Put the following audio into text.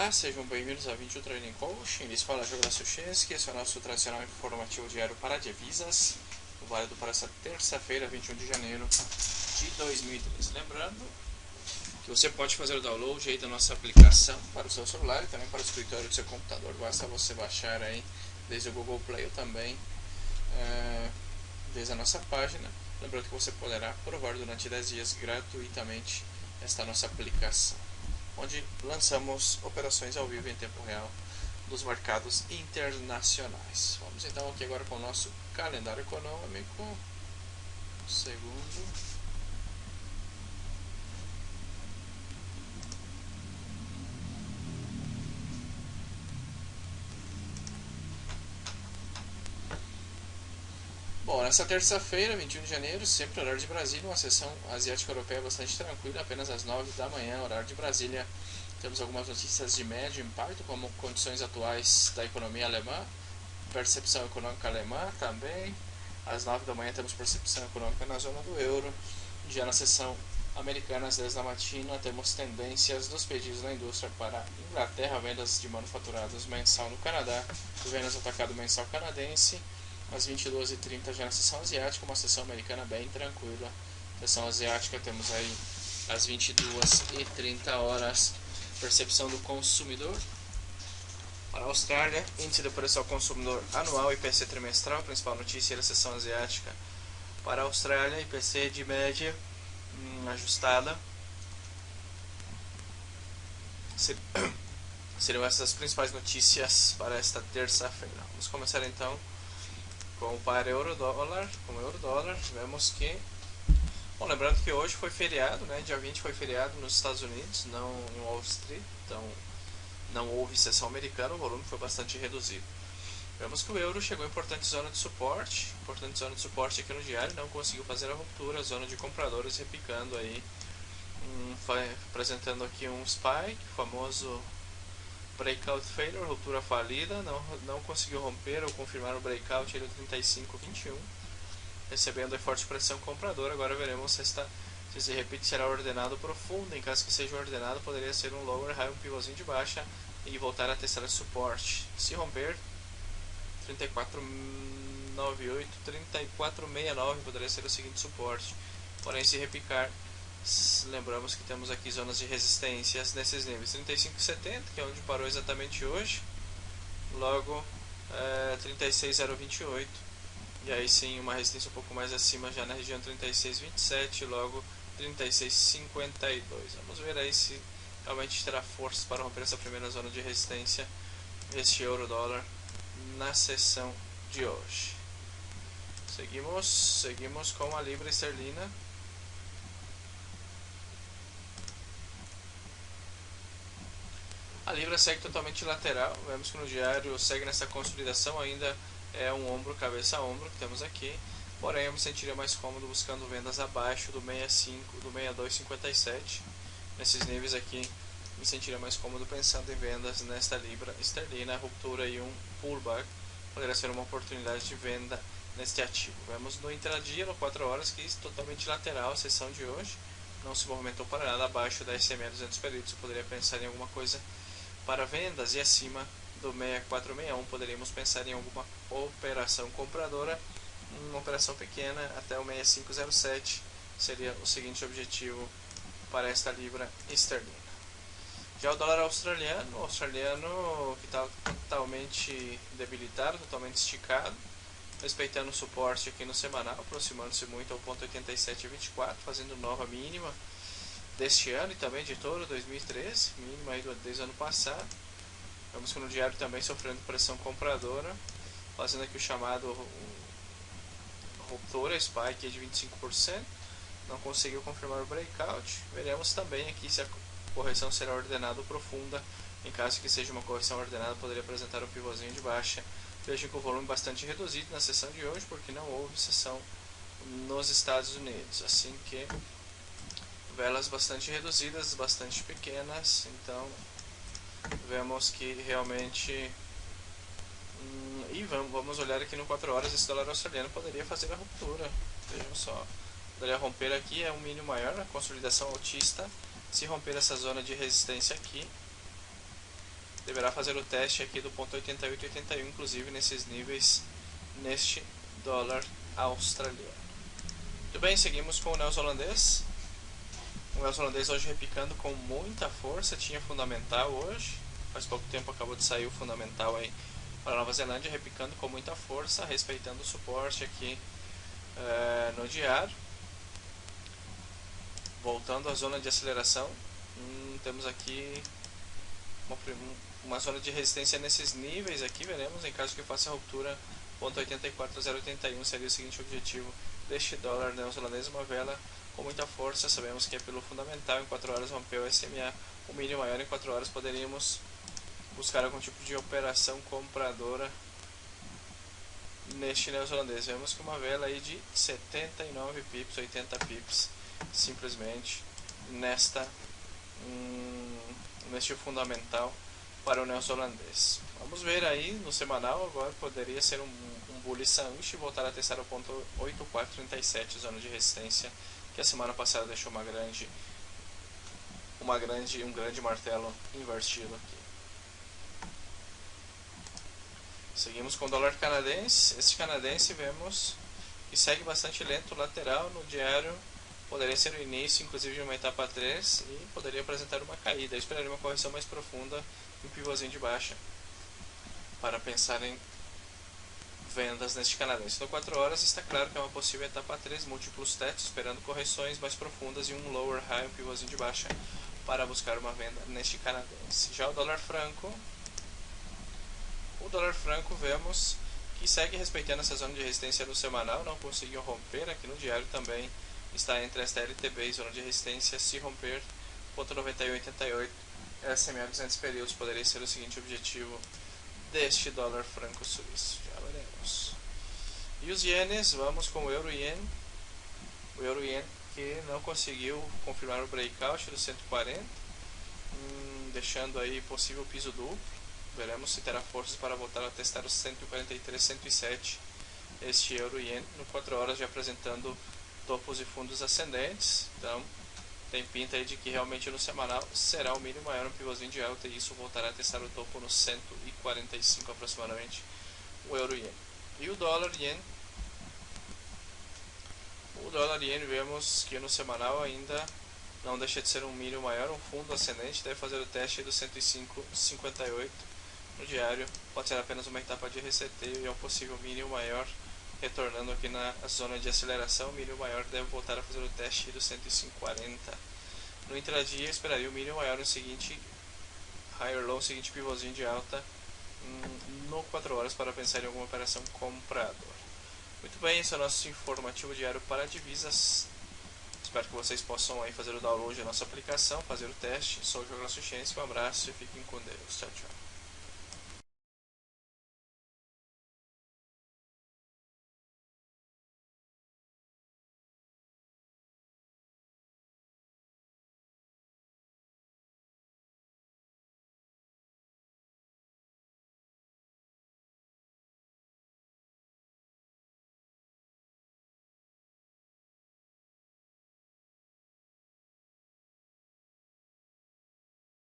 Olá, sejam bem-vindos a 21 Trading Coaching. Lhes fala Jorge Suchensky. Esse é o nosso tradicional informativo diário para divisas, válido para esta terça-feira, 21 de janeiro de 2013. Lembrando que você pode fazer o download aí da nossa aplicação para o seu celular e também para o escritório do seu computador. Basta você baixar aí desde o Google Play ou também desde a nossa página. Lembrando que você poderá provar durante 10 dias gratuitamente esta nossa aplicação, onde lançamos operações ao vivo em tempo real dos mercados internacionais. Vamos então aqui agora com o nosso calendário econômico. Segundo. Bom, nessa terça-feira, 21 de janeiro, sempre horário de Brasília, uma sessão asiática europeia bastante tranquila, apenas às 9 da manhã, horário de Brasília. Temos algumas notícias de médio impacto, como condições atuais da economia alemã, percepção econômica alemã também. Às 9 da manhã temos percepção econômica na zona do euro. Já na sessão americana, às 10 da matina, temos tendências dos pedidos na indústria para Inglaterra, vendas de manufaturados mensal no Canadá, vendas no atacado mensal canadense. Às 22h30 já na sessão asiática, uma sessão americana bem tranquila. Sessão asiática temos aí às 22h30 percepção do consumidor. Para a Austrália, índice de preço ao consumidor anual, IPC trimestral, principal notícia da sessão asiática. Para a Austrália, IPC de média ajustada. Seriam essas as principais notícias para esta terça-feira. Vamos começar então com o par euro-dólar. Com o euro-dólar, vemos que... Bom, lembrando que hoje foi feriado, né? Dia 20 foi feriado nos Estados Unidos, não em Wall Street, então não houve sessão americana, o volume foi bastante reduzido. Vemos que o euro chegou em importante zona de suporte aqui no diário, não conseguiu fazer a ruptura, zona de compradores repicando aí, apresentando aqui um spike, famoso breakout failure, ruptura falida, não conseguiu romper ou confirmar o breakout aí do 35,21, recebendo a forte pressão compradora. Agora veremos se esse repeat será ordenado profundo. Em caso que seja ordenado, poderia ser um lower high, um pivôzinho de baixa e voltar a testar esse suporte. Se romper 34,98, 34,69 poderia ser o seguinte suporte. Porém, se repicar, lembramos que temos aqui zonas de resistências nesses níveis: 35,70, que é onde parou exatamente hoje, logo 36,028, e aí sim uma resistência um pouco mais acima já na região 36,27, logo 36,52. Vamos ver aí se realmente terá força para romper essa primeira zona de resistência deste euro-dólar na sessão de hoje. Seguimos com a libra esterlina. A libra segue totalmente lateral, vemos que no diário segue nessa consolidação, ainda é um ombro, cabeça a ombro que temos aqui, porém eu me sentiria mais cômodo buscando vendas abaixo do 65, do 62,57, nesses níveis aqui me sentiria mais cômodo pensando em vendas nesta libra esterlina. A ruptura e um pullback poderia ser uma oportunidade de venda neste ativo. Vemos no intradia, no 4 horas, que é totalmente lateral a sessão de hoje, não se movimentou para nada abaixo da SMA 200 períodos. Eu poderia pensar em alguma coisa para vendas, e acima do 6461 poderíamos pensar em alguma operação compradora, uma operação pequena até o 6507 seria o seguinte objetivo para esta libra esterlina. Já o dólar australiano que está totalmente debilitado, totalmente esticado, respeitando o suporte aqui no semanal, aproximando-se muito ao ponto 87,24, fazendo nova mínima deste ano e também de todo 2013, mínima aí desde o ano passado. Vemos que no diário também sofrendo pressão compradora, fazendo aqui o chamado ruptura, spike de 25%, não conseguiu confirmar o breakout. Veremos também aqui se a correção será ordenada ou profunda. Em caso que seja uma correção ordenada, poderia apresentar um pivôzinho de baixa. Veja que o volume bastante reduzido na sessão de hoje, porque não houve sessão nos Estados Unidos, assim que velas bastante reduzidas, bastante pequenas, então vemos que realmente e vamos olhar aqui no 4 horas, esse dólar australiano poderia fazer a ruptura. Vejam só, poderia romper aqui, é um mínimo maior, a consolidação altista. Se romper essa zona de resistência aqui, deverá fazer o teste aqui do ponto 88,81, inclusive nesses níveis, neste dólar australiano. Muito bem, seguimos com o neozelandês. O neozelandês hoje repicando com muita força, tinha fundamental hoje, faz pouco tempo acabou de sair o fundamental aí para a Nova Zelândia, repicando com muita força, respeitando o suporte aqui no diário. Voltando à zona de aceleração, temos aqui uma zona de resistência nesses níveis aqui, veremos, em caso que faça a ruptura, ponto 84,081 seria o seguinte objetivo deste dólar neozelandês, uma vela com muita força, sabemos que é pelo fundamental, em 4 horas rompeu o SMA, o mínimo maior, em 4 horas poderíamos buscar algum tipo de operação compradora neste neozelandês. Vemos que uma vela aí de 79 pips, 80 pips, simplesmente neste fundamental para o neozelandês. Vamos ver aí no semanal, agora poderia ser um bullish sandwich e voltar a testar o ponto 8437, zona de resistência, que a semana passada deixou um grande martelo invertido aqui. Seguimos com o dólar canadense. Este canadense vemos que segue bastante lento, lateral no diário. Poderia ser o início, inclusive, de uma etapa 3 e poderia apresentar uma caída. Eu esperaria uma correção mais profunda e um pivôzinho de baixa para pensar em vendas neste canadense. No 4 horas está claro que é uma possível etapa 3, múltiplos tetos, esperando correções mais profundas e um lower high, um pivôzinho de baixa para buscar uma venda neste canadense. Já o dólar franco vemos que segue respeitando essa zona de resistência no semanal, não conseguiu romper, aqui no diário também está entre esta LTB e zona de resistência. Se romper, ponto 91,88, SMA 200 períodos poderia ser o seguinte objetivo deste dólar franco suíço, já veremos. E os ienes, vamos com o euro-ien. O euro-ien que não conseguiu confirmar o breakout do 140, deixando aí possível piso duplo. Veremos se terá forças para voltar a testar os 143, 107, este euro-ien, no 4 horas já apresentando topos e fundos ascendentes. Então tem pinta aí de que realmente no semanal será o mínimo maior, um pivôzinho de alta, e isso voltará a testar o topo no 145 aproximadamente, o euro-ien. E o dólar-ien, vemos que no semanal ainda não deixa de ser um mínimo maior, um fundo ascendente, deve fazer o teste do 105,58 no diário, pode ser apenas uma etapa de reseteio e é um possível mínimo maior, retornando aqui na zona de aceleração. O mínimo maior deve voltar a fazer o teste do 105,40. No intradia, esperaria o mínimo maior no seguinte higher low, seguinte pivôzinho de alta no 4 horas para pensar em alguma operação compradora. Muito bem, esse é o nosso informativo diário para divisas. Espero que vocês possam aí fazer o download da nossa aplicação, fazer o teste. Sou o João Suchense, um abraço e fiquem com Deus. Tchau, tchau.